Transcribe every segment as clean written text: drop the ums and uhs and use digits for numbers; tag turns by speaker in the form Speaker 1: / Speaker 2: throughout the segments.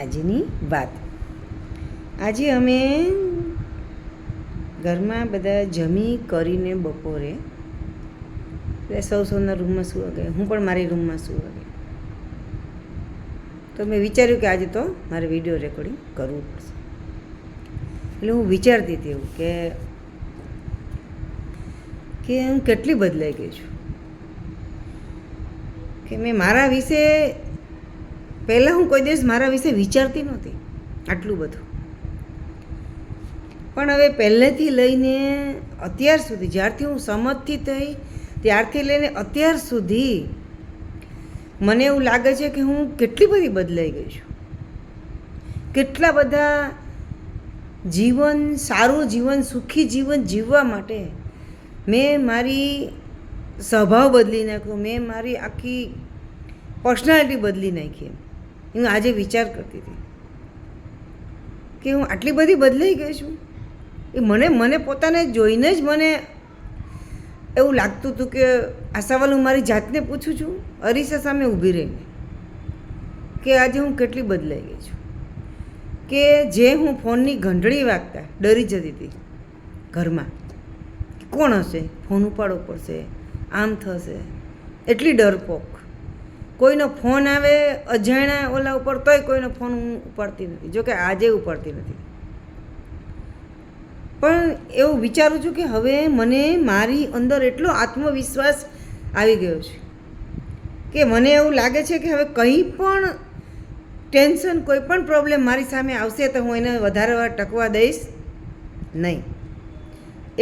Speaker 1: આજની વાત. આજે અમે ઘરમાં બધા જમી કરીને બપોરે સૌના રૂમમાં સૂવા ગયા. હું પણ મારી રૂમમાં સૂવા ગઈ. તો મેં વિચાર્યું કે આજે તો મારે વિડીયો રેકોર્ડિંગ કરવું પડશે. એટલે હું વિચારતી હતી એવું કે હું કેટલી બદલાઈ ગઈ છું, કે મેં મારા વિશે પહેલાં હું કોઈ દિવસ મારા વિશે વિચારતી નહોતી આટલું બધું. પણ હવે પહેલેથી લઈને અત્યાર સુધી, જ્યારથી હું સમજતી થઈ ત્યારથી લઈને અત્યાર સુધી મને એવું લાગે છે કે હું કેટલી બધી બદલાઈ ગઈ છું. કેટલા બધા જીવન, સારું જીવન, સુખી જીવન જીવવા માટે મેં મારી સ્વભાવ બદલી નાખ્યો, મેં મારી આખી પર્સનાલિટી બદલી નાખી. હું આજે વિચાર કરતી હતી કે હું આટલી બધી બદલાઈ ગઈ છું. એ મને પોતાને જોઈને જ મને એવું લાગતું હતું કે આ સવાલ હું મારી જાતને પૂછું છું અરીસા સામે ઊભી રહીને, કે આજે હું કેટલી બદલાઈ ગઈ છું. કે જે હું ફોનની ઘંટડી વાગતા ડરી જતી હતી ઘરમાં, કોણ હશે, ફોન ઉપાડવો પડશે, આમ થશે, એટલી ડરપોક. કોઈનો ફોન આવે અજાણ્યા ઓલા ઉપર તોય કોઈનો ફોન હું ઉપાડતી નથી, જોકે આજે ઉપાડતી નથી. પણ એવું વિચારું છું કે હવે મને મારી અંદર એટલો આત્મવિશ્વાસ આવી ગયો છે કે મને એવું લાગે છે કે હવે કંઈ પણ ટેન્શન, કોઈ પણ પ્રોબ્લેમ મારી સામે આવશે તો હું એને વધારે વાર ટકવા દઈશ નહીં.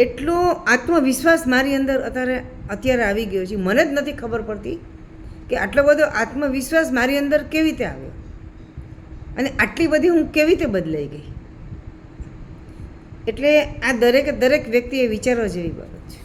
Speaker 1: એટલો આત્મવિશ્વાસ મારી અંદર અત્યારે આવી ગયો છે. મને જ નથી ખબર પડતી કે આટલો બધો આત્મવિશ્વાસ મારી અંદર કેવી રીતે આવ્યો અને આટલી બધી હું કેવી રીતે બદલાઈ ગઈ. એટલે આ દરેક વ્યક્તિએ વિચારવા જેવી બાબત છે.